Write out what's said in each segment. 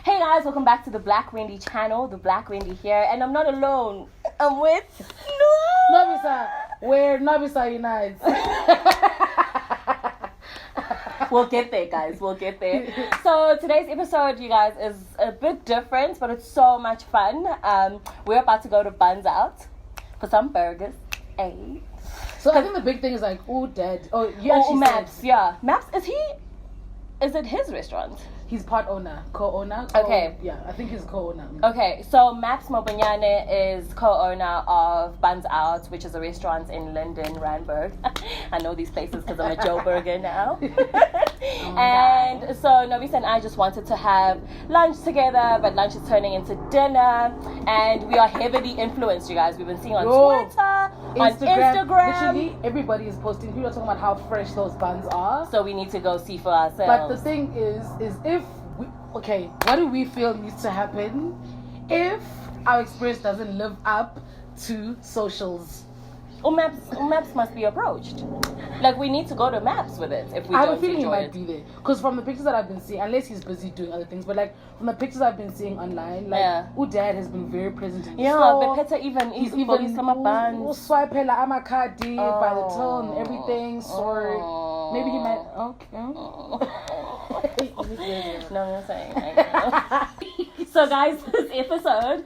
Hey guys, welcome back to the Black Wendy Channel. The Black Wendy here, and I'm not alone. I'm with Nwabisa, where Nwabisa unites. We'll get there, guys. We'll get there. So today's episode, you guys, is a bit different, but it's so much fun. We're about to go to Buns Out for some burgers. Hey. So I think the big thing is like, Dad. Oh, you actually Maps. said Yeah, Maps. Is it his restaurant? he's part owner, co-owner. Okay. Yeah, I think he's co-owner. Okay, so Maps Mobanyane is co-owner of Buns Out, which is a restaurant in Linden, Randburg. I know these places because I'm a Joe Burger now. And so Nwabisa and I just wanted to have lunch together, but lunch is turning into dinner. And we are heavily influenced, you guys. We've been seeing on Twitter, on Instagram. Literally, everybody is posting. People are talking about how fresh those buns are. So we need to go see for ourselves. But the thing is if we, okay, what do we feel needs to happen if our experience doesn't live up to socials? Maps must be approached. Like, we need to go to Maps with it if we I have don't a feeling he enjoy might it. be there. Because from the pictures that I've been seeing, unless he's busy doing other things, but like from the pictures I've been seeing online, like Dad has been very present in the store. But he's even some buns. Swipe amakadi by the till and everything. Sorry. Maybe he might. Okay. No, I'm saying. So, guys, this episode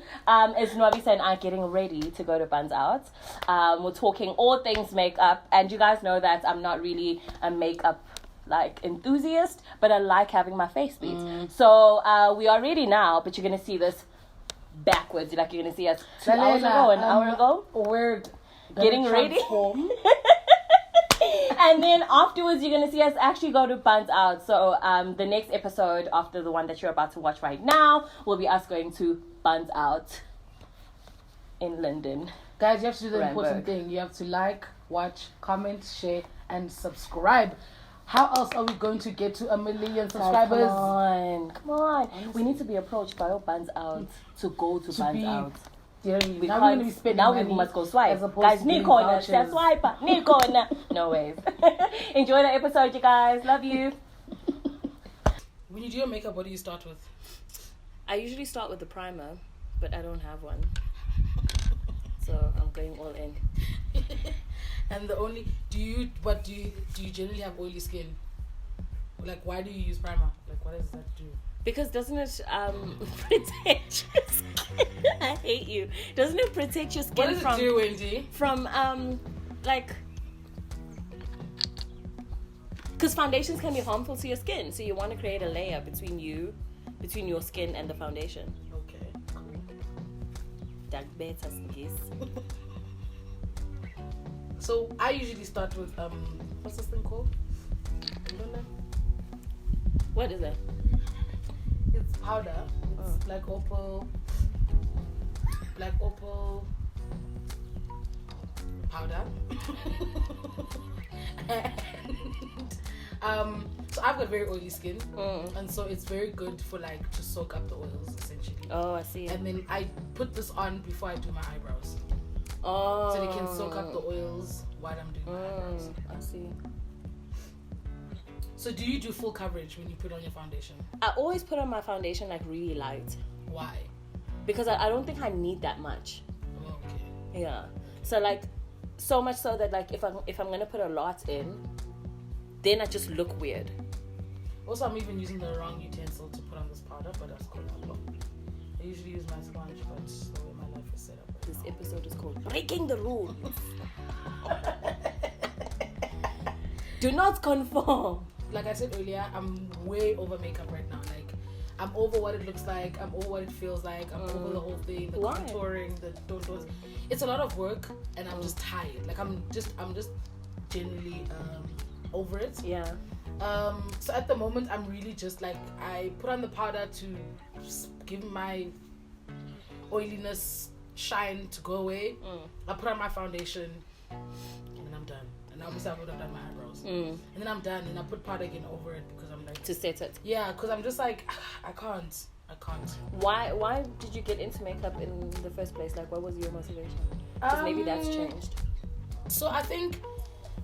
is Nwabisa and I getting ready to go to Buns Out. We're talking all things makeup, and you guys know that I'm not really a makeup enthusiast, but I like having my face beat. So we are ready now, but you're gonna see this backwards. Like, you're gonna see us 2 hours ago, an hour ago. We're getting ready. And then afterwards, you're going to see us actually go to Buns Out. So the next episode after the one that you're about to watch right now will be us going to Buns Out in London. Guys, you have to do the important thing. You have to like, watch, comment, share, and subscribe. How else are we going to get to 1 million subscribers? Come on. Honestly. We need to be approached by all Buns Out to go to Buns Out. Now we're going to be spending money. We must go swipe. Guys, Nikona, swipe. Nikona. No ways. Enjoy the episode, you guys. Love you. When you do your makeup, what do you start with? I usually start with the primer, but I don't have one. So I'm going all in. And do you generally have oily skin? Like, why do you use primer? Like, what does that do? Because doesn't it protect your skin? I hate you. Doesn't it protect your skin what does it do, Wendy? From because foundations can be harmful to your skin, so you want to create a layer between your skin and the foundation. Okay, cool. That better, guess. So I usually start with what's this thing called? What is it? It's powder. It's black opal powder. And so I've got very oily skin, and so it's very good for to soak up the oils essentially. Oh, I see. And then I put this on before I do my eyebrows. Oh. So they can soak up the oils while I'm doing my eyebrows. I see. So do you do full coverage when you put on your foundation? I always put on my foundation really light. Why? Because I don't think I need that much. Oh, okay. Yeah. So so much so that if I'm gonna put a lot in, then I just look weird. Also, I'm even using the wrong utensil to put on this powder, but that's cool. I usually use my sponge, but the way my life is set up. This episode is called Breaking the Rules. Do not conform. Like I said earlier, I'm way over makeup right now. I'm over what it looks like. I'm over what it feels like. I'm over the whole thing, the contouring, the don't. It's a lot of work, and I'm just tired. I'm just generally over it. Yeah. So at the moment, I'm really just I put on the powder to give my oiliness shine to go away. I put on my foundation, and then I'm done. And obviously I would have done my eyebrows. And then I'm done, and I put powder again over it because I'm to set it. Yeah, because I'm just I can't. Why did you get into makeup in the first place? What was your motivation? Because maybe that's changed. So I think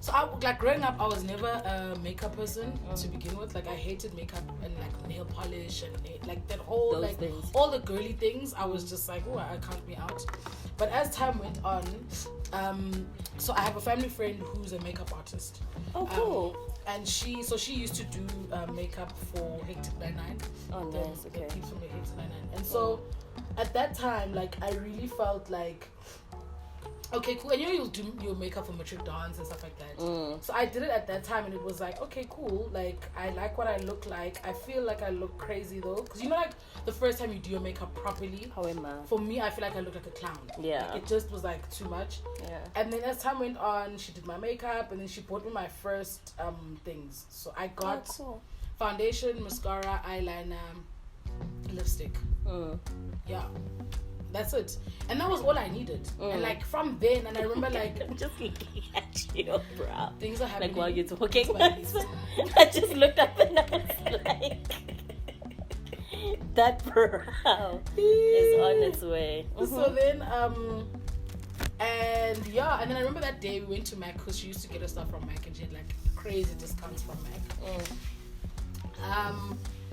So like growing up, I was never a makeup person to begin with. Like I hated makeup and like nail polish and like that whole Those like things. all the girly things. I was just like, oh, I can't be out. But as time went on, so I have a family friend who's a makeup artist. Oh, cool. And she used to do makeup for Hectic 99. Oh, nice. The Okay. peeps from Hectic 99. And so at that time, like I really felt like, okay, cool. And you'll do your makeup for matric dance and stuff like that. So I did it at that time, and it was like, okay, cool. Like I like what I look like. I feel like I look crazy though, because you know, like the first time you do your makeup properly, for me, I feel like I look like a clown. Yeah. Like, it just was like too much. Yeah. And then as time went on, she did my makeup, and then she bought me my first things. So I got foundation, mascara, eyeliner, lipstick. Yeah. That's it. And that was all I needed. And like from then, and I remember like I'm just looking at you, bro. things are happening. Like while you're talking, It's I just looked up and I was like, that brow is on its way. So then, and then I remember that day we went to Mac because she used to get her stuff from Mac, and she had like crazy discounts from Mac.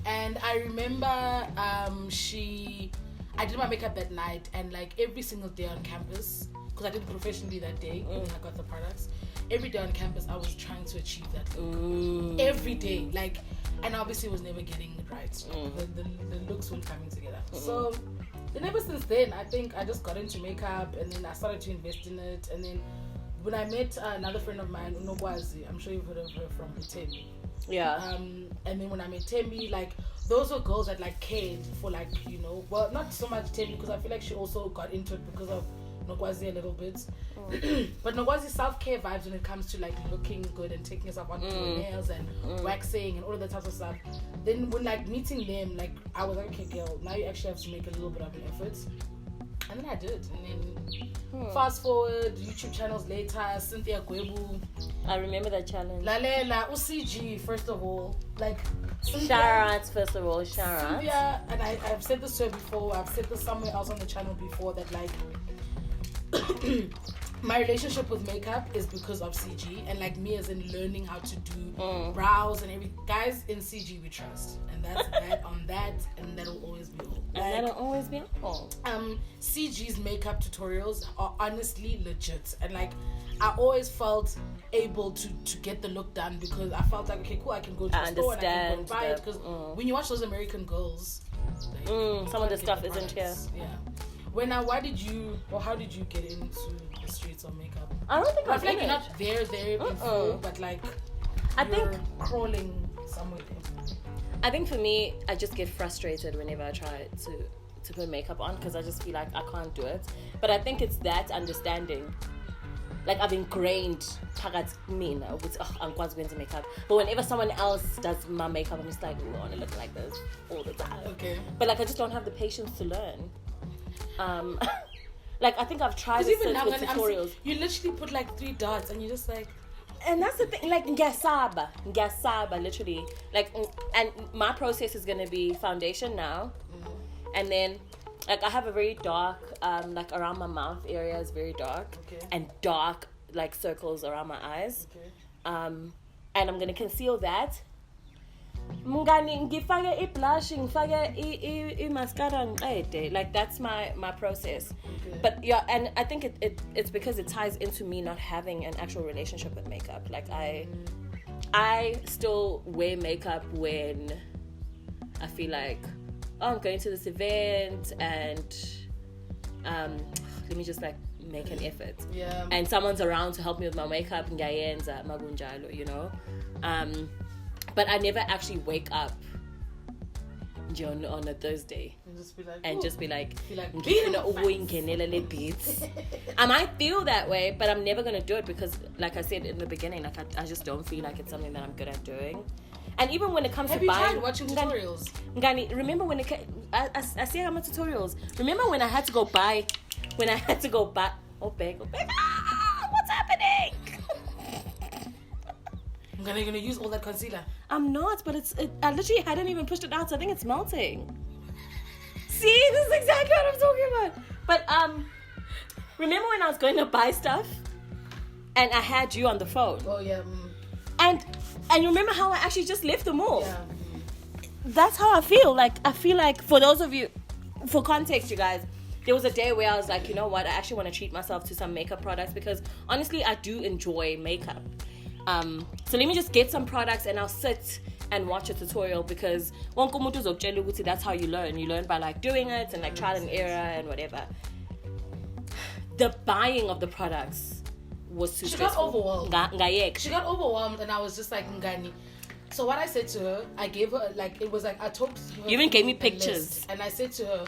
And I remember I did my makeup that night, and like every single day on campus, because I did it professionally that day when I got the products, every day on campus I was trying to achieve that look. Every day, like, and obviously was never getting it right. The looks weren't coming together. So then ever since then, I think I just got into makeup, and then I started to invest in it. And then when I met another friend of mine, Nwabisa, I'm sure you've heard of her from Tembi. Yeah. And then when I met Tembi, like those were girls that like cared for, like, you know, well, not so much Tembi, because I feel like she also got into it because of Nwabisa a little bit. But Nwabisi's self-care vibes when it comes to like looking good and taking yourself out to your nails and waxing and all of that type of stuff. Then when like meeting them, like I was like, okay, girl, now you actually have to make a little bit of an effort. And then I did. And then fast forward, YouTube channels later, Cynthia Gwebu. I remember that challenge. Lalela, UCG, first of all. Like, Shout-outs, first of all, shout-outs. Cynthia, and I've said this to her before, I've said this somewhere else on the channel before, that like, my relationship with makeup is because of CG, and like me as in learning how to do brows and everything. Guys, in CG we trust, and that's that on that, and that'll always be all. Like, and that'll always be all. CG's makeup tutorials are honestly legit, and like I always felt able to get the look done, because I felt like, okay, cool, I can go to the store and I can go and buy it, because when you watch those American girls, like, some of the stuff isn't here. Yeah. How did you get into the streets of makeup? I don't think I feel like you're not there in full, but like you're crawling somewhere there. I think for me, I just get frustrated whenever I try to put makeup on, because I just feel like I can't do it. But I think it's that understanding. Like I've ingrained me now with I'm quite going to makeup. But whenever someone else does my makeup, I'm just like, I want to look like this all the time. Okay. But like I just don't have the patience to learn. Like I think I've tried it with tutorials. You literally put like 3 dots and you're just like, and that's the thing, like ngasaba literally, like, and my process is gonna be foundation now, and then like I have a very dark like around my mouth area is very dark, and dark like circles around my eyes, and I'm gonna conceal that. Ngifake i-blush, ngifake i-mascara ngiqede. Like that's my process. But yeah, and I think it's because it ties into me not having an actual relationship with makeup. Like I still wear makeup when I feel like, oh, I'm going to this event and let me just like make an effort. Yeah. And someone's around to help me with my makeup, ngayenza magunjalo, you know. But I never actually wake up on a Thursday and just be like beats. I might feel that way, but I'm never gonna do it because, like I said in the beginning, like I just don't feel like it's something that I'm good at doing. And even when it comes to buying, have you tried watching tutorials? Remember when I see how much tutorials. Remember when I had to go buy? Oh, beg. What's happening? You're gonna use all that concealer. I'm not, but I literally hadn't even pushed it out, so I think it's melting. See, this is exactly what I'm talking about. But remember when I was going to buy stuff and I had you on the phone. Oh yeah. And you remember how I actually just left the mall? Yeah. That's how I feel. Like, I feel like, for those of you, for context, you guys, there was a day where I was like, you know what, I actually want to treat myself to some makeup products, because honestly, I do enjoy makeup. So let me just get some products and I'll sit and watch a tutorial, because that's how you learn. You learn by like doing it and like trial and error and whatever. The buying of the products was too stressful. She got overwhelmed. She got overwhelmed, and I was just like, Ngani. So what I said to her, I gave her, like, it was like, I talked to her. You even gave me pictures. And I said to her,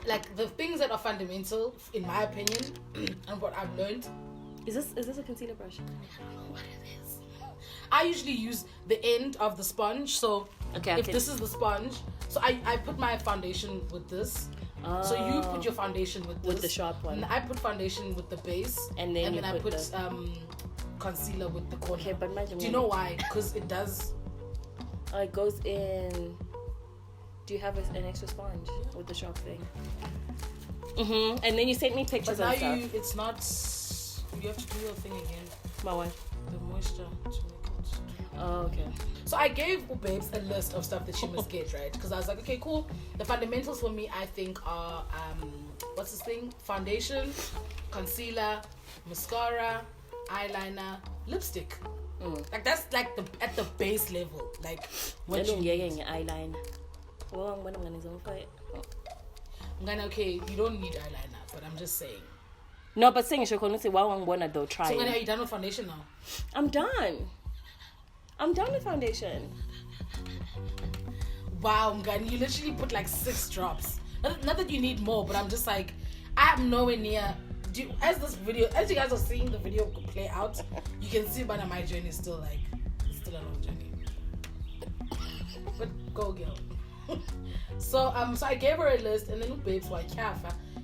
like, the things that are fundamental, in my opinion, and what I've learned. Is this a concealer brush? I don't know what it is. I usually use the end of the sponge. So if this is the sponge, so I put my foundation with this. Oh. So you put your foundation with this. With the sharp one. And I put foundation with the base. And then I put concealer with the corner. Okay, but imagine. Do you know why? Because it does. It goes in. Do you have an extra sponge with the sharp thing? Mm-hmm. And then you sent me pictures but now and stuff. it's not. You have to do your thing again. My what? The moisture to make it. Oh, okay. So I gave babes a list of stuff that she must get, right? Because I was like, okay, cool. The fundamentals for me, I think, are what's this thing? Foundation, concealer, mascara, eyeliner, lipstick. Like that's like at the base level. Like what you need. Eyeliner. Okay, you don't need eyeliner, but I'm just saying. No, but saying you should say why one though try. So are you done with foundation now? I'm done with foundation. Wow, Mgani, you literally put like 6 drops. Not that you need more, but I'm just like, I'm nowhere near. As you guys are seeing the video play out, you can see by now my journey is still a long journey. But go girl. So I gave her a list, and then babes were like,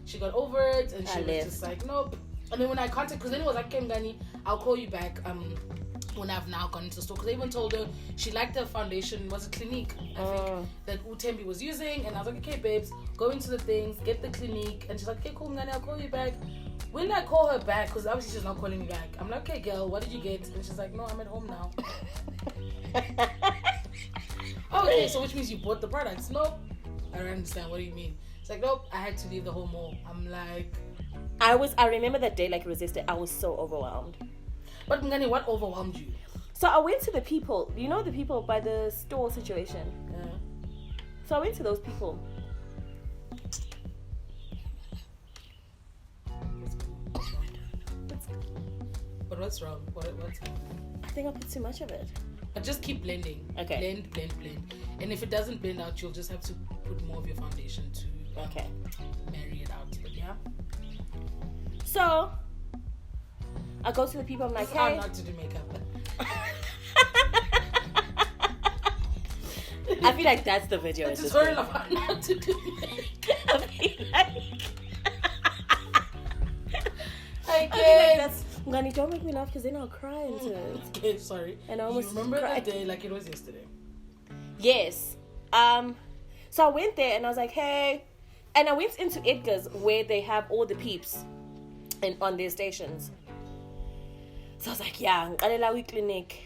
she got over it, and she was just like, nope. And then when I contacted, because then it was like, okay, Mgani, I'll call you back. When I've now gone into the store, because I even told her she liked the foundation, was a Clinique, I think, that Utembi was using, and I was like, okay, babes, go into the things, get the Clinique, and she's like, okay, cool, Ngani, I'll call you back. When I call her back, because obviously she's not calling me back, I'm like, okay, girl, what did you get? And she's like, no, I'm at home now. Okay, so which means you bought the products? Nope. I don't understand. What do you mean? It's like, nope, I had to leave the whole mall. I'm like, I remember that day like it was yesterday. I was so overwhelmed. But Ngani, what overwhelmed you? So I went to the people, you know, the people by the store situation. Yeah. So I went to those people. But what's wrong? What's happening? I think I put too much of it. But just keep blending. Okay. Blend. And if it doesn't blend out, you'll just have to put more of your foundation to marry it out. But yeah. So I go to the people. I'm like, hey. I'm not to do makeup. I feel like that's the video. It's tutorial of how not to do makeup. I feel like that's. Ngani, don't make me laugh because then I'll cry into it. Okay, sorry. And I almost you remember that day like it was yesterday? Yes. So I went there and I was like, hey. And I went into Edgar's where they have all the peeps on their stations. So I was like, yeah, Ngalelawi Clinic.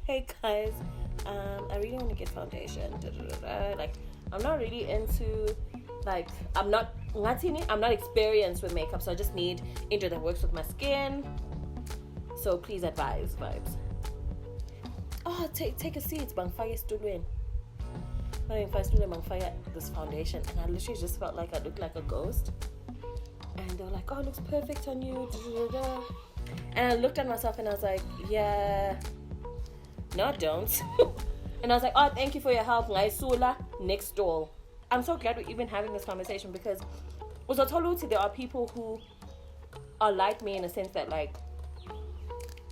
Hey guys, I really want to get foundation. Like, I'm not really into, like, I'm not experienced with makeup, so I just need intro that works with my skin. So please advise, vibes. Oh, take a seat, bangfire student. This foundation, and I literally just felt like I looked like a ghost. And they were like, oh, it looks perfect on you. And I looked at myself and I was like, yeah, no, don't. And I was like, oh, thank you for your help. Next door. I'm so glad we're even having this conversation, because there are people who are like me in a sense that, like,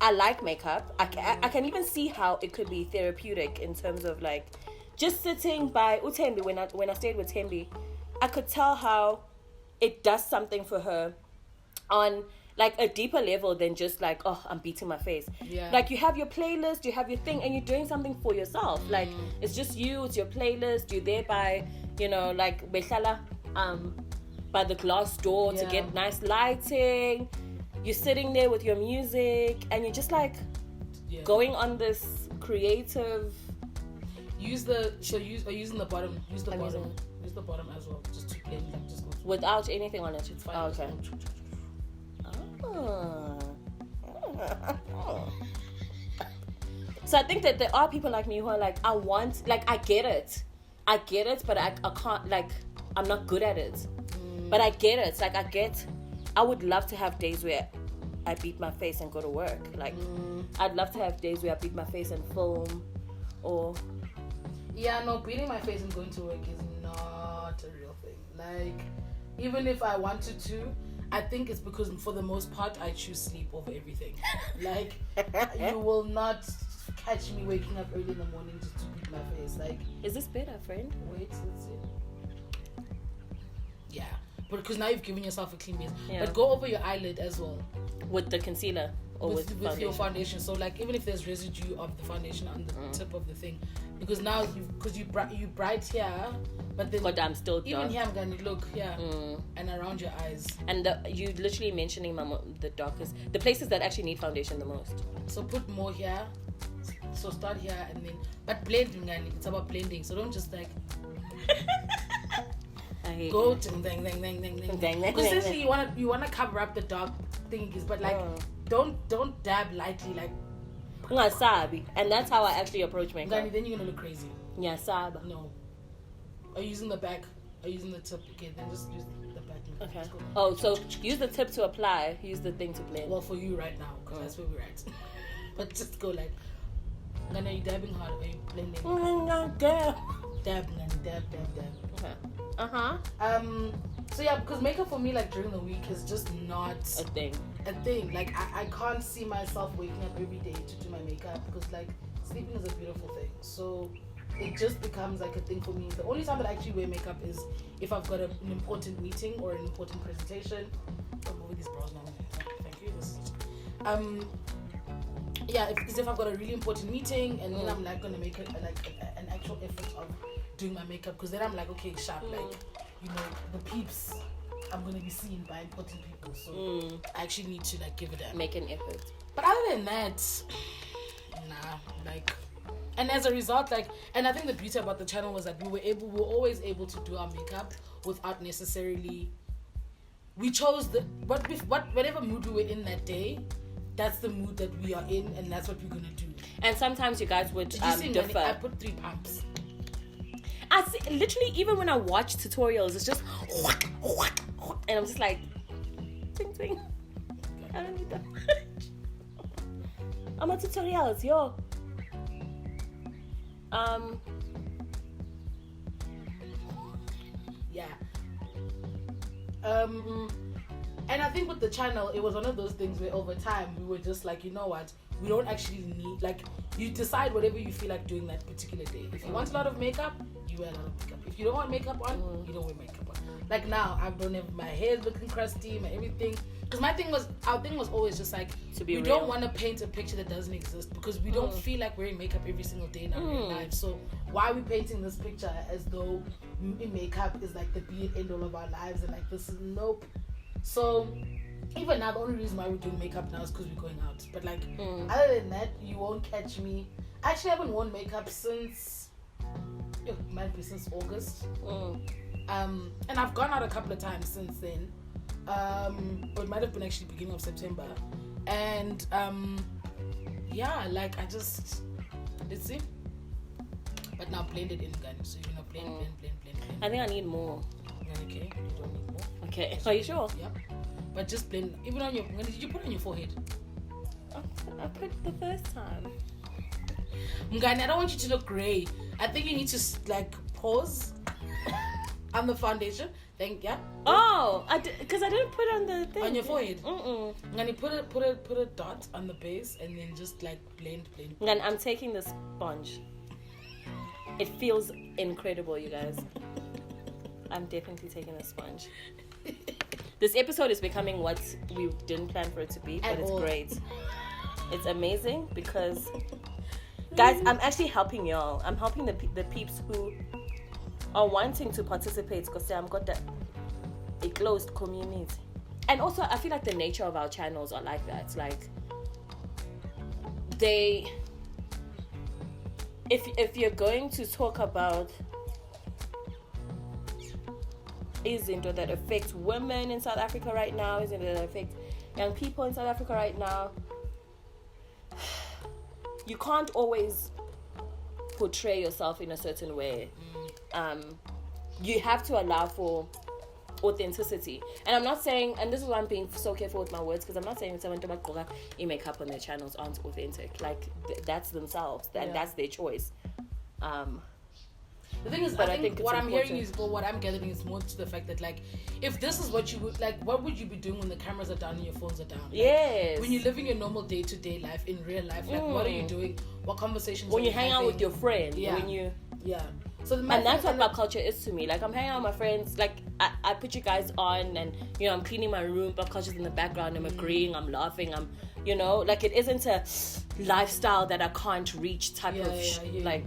I like makeup. I can even see how it could be therapeutic in terms of, like, just sitting by Utembi when I stayed with Tembi, I could tell how it does something for her on, like, a deeper level than just like, oh, I'm beating my face. Yeah. Like, you have your playlist, you have your thing, and you're doing something for yourself. Like, it's just you, it's your playlist, you're there by, you know, like, by the glass door to get nice lighting. you're sitting there with your music and you're just like going on this creative. Using the bottom. Use the bottom. Use the bottom as well. Just to blend, like just go without anything on it. It's fine. Oh, okay. So I think that there are people like me who are like, I get it, but I can't, like, I'm not good at it. But I get it. Like, I would love to have days where I beat my face and go to work. Like, I'd love to have days where I beat my face and film, or... Yeah, no, beating my face and going to work is not a real thing. Like, even if I wanted to, I think it's because for the most part, I choose sleep over everything. Like, you will not catch me waking up early in the morning just to beat my face. Like, is this better, friend? Wait, let's see. Yeah, but because now you've given yourself a clean base. Yeah. But go over your eyelid as well. With the concealer or with your foundation. So like, even if there's residue of the foundation on the tip of the thing, because now you bright here, but then I'm still dark. Even here I'm gonna look and around your eyes. And you literally mentioning the darkest, the places that actually need foundation the most. So put more here. So start here and then, but blending, it's about blending. So don't just like go ding ding ding ding ding ding. Because essentially you wanna cover up the dark things, but like don't dab lightly, like. And that's how I actually approach makeup. Then you're gonna look crazy. Yeah, sab. No. Are you using the back? Are you using the tip? Okay, then just use the back. Okay. Oh, so use the tip to apply. Use the thing to blend. Well, for you right now, because that's where we're at. But just go like. Are you dabbing hard? Are you blending? Dab. Dab. Okay. So yeah, because makeup for me, like during the week, is just not a thing. Like I can't see myself waking up every day to do my makeup, because like sleeping is a beautiful thing. So it just becomes like a thing for me. The only time that I actually wear makeup is if I've got an important meeting or an important presentation. Oh, with these brows now. Thank you. Yeah, if I've got a really important meeting, and then I'm like gonna make an actual effort of doing my makeup, because then I'm like, okay, sharp, like, you know, the peeps, I'm gonna be seen by important people, so I actually need to like give it a make an effort. But other than that, like, and as a result, like, and I think the beauty about the channel was that we were always able to do our makeup without necessarily. We chose whatever mood we were in that day. That's the mood that we are in, and that's what we're gonna do. And sometimes you guys would differ. I put 3 pumps. I see, literally, even when I watch tutorials, it's just and I'm just like, twing twing. I don't need that. I'm on tutorials, yo. Yeah. And I think with the channel, it was one of those things where over time we were just like, you know what, we don't actually need, like, you decide whatever you feel like doing that particular day. If you want a lot of makeup, you wear a lot of makeup. If you don't want makeup on, you don't wear makeup on. Like now, I don't have my hair looking crusty, my everything. Because our thing was always just like, we don't want to paint a picture that doesn't exist, because we don't feel like wearing makeup every single day in our real lives. So why are we painting this picture as though makeup is like the be and end all of our lives, and like this is nope. So even now, the only reason why we're doing makeup now is because we're going out. But like other than that, you won't catch me. I actually haven't worn makeup since August. And I've gone out a couple of times since then. Or it might have been actually beginning of September. And yeah, like I just, let's see. But now blend it in again. So you're gonna blend. I think I need more. Okay, you don't need more. Okay, are you sure? Yep. But just blend. Even on your, did you put it on your forehead? I put the first time. Mngani, I don't want you to look grey. I think you need to like pause on the foundation. Yeah. Oh, because I didn't put it on the thing. On your forehead. Mngani, put a dot on the base and then just like blend. Mngani, I'm taking the sponge. It feels incredible, you guys. I'm definitely taking a sponge. This episode is becoming what we didn't plan for it to be, but it's great. It's amazing because, guys, I'm actually helping y'all. I'm helping the peeps who are wanting to participate, because I've got a closed community. and also I feel like the nature of our channels are like that. Like if you're going to talk about izinto that affect women in South Africa right now, izinto that affect young people in South Africa right now, you can't always portray yourself in a certain way. You have to allow for authenticity. And I'm not saying, and this is why I'm being so careful with my words, because I'm not saying that someone to make up on their channels aren't authentic. Like that's themselves, that's their choice. The thing is, I think what I'm hearing is, or what I'm gathering is more to the fact that, like, if this is what you would, like, what would you be doing when the cameras are down and your phones are down? Like, yes. When you're living your normal day-to-day life in real life, like, what are you doing? What conversations when are you hang out with your friends? Yeah. When you... Yeah. So and that's what Pap Culture is to me. Like, I'm hanging out with my friends. Like, I put you guys on and, you know, I'm cleaning my room. Pap Culture's in the background. I'm agreeing. I'm laughing. I'm, you know, like, it isn't a lifestyle that I can't reach type of, like...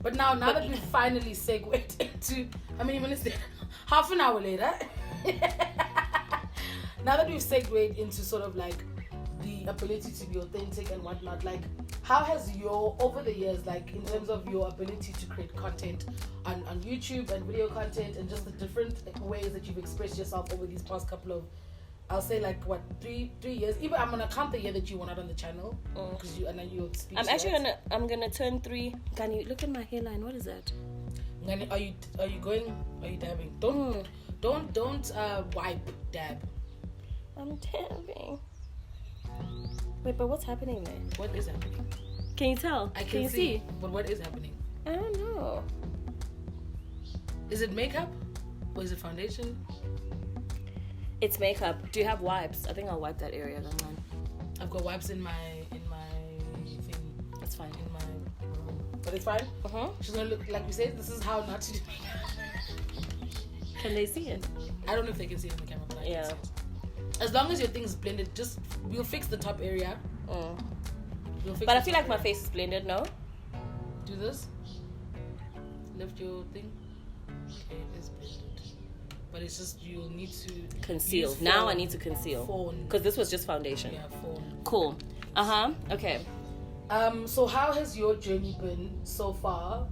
But now that we've finally segued into, how many minutes there? Half an hour later. Now that we've segued into sort of like the ability to be authentic and whatnot, like how has over the years, like in terms of your ability to create content on YouTube and video content and just the different ways that you've expressed yourself over these past couple of, I'll say like what, three years. Even I'm gonna count the year that you were not on the channel because you speak. I'm actually gonna turn 3. Can you look at my hairline? What is that? Are you dabbing? Don't wipe dab. I'm dabbing. Wait, but what's happening there? What is happening? Can you tell? Can you see? But what is happening? I don't know. Is it makeup or is it foundation? It's makeup. Do you have wipes? I think I'll wipe that area then, man. I've got wipes in my thing. That's fine. In my room. But it's fine? She's gonna look, like we said, this is how not to do makeup. Can they see it? I don't know if they can see it on the camera, but I can see it. As long as your thing is blended, we'll fix the top area. But I feel like my face is blended, no? Do this. Lift your thing. Okay, it is blended. But it's just you'll need to conceal. Now I need to conceal because this was just foundation. Yeah, phone. Cool. Okay. So how has your journey been so far?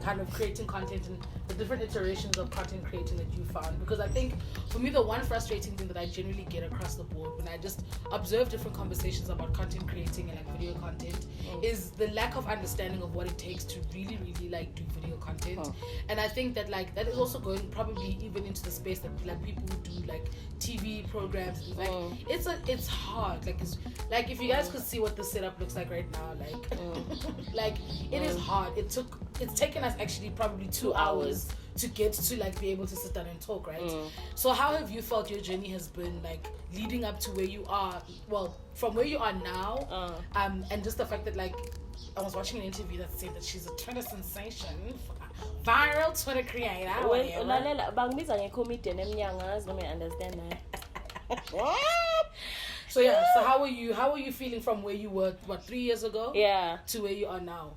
Kind of creating content and the different iterations of content creating that you found, because I think for me the one frustrating thing that I generally get across the board when I just observe different conversations about content creating and like video content is the lack of understanding of what it takes to really like do video content. And I think that like that is also going probably even into the space that like people who do like TV programs, like it's hard, like if you guys could see what the setup looks like right now, like like it is hard. It's taken us actually probably 2 hours to get to like be able to sit down and talk, right? So how have you felt your journey has been like leading up to where you are, well, from where you are now, and just the fact that like I was watching an interview that said that she's a Twitter sensation, viral Twitter creator. Understand that. So yeah, so how are you feeling from where you were 3 years ago? Yeah. To where you are now?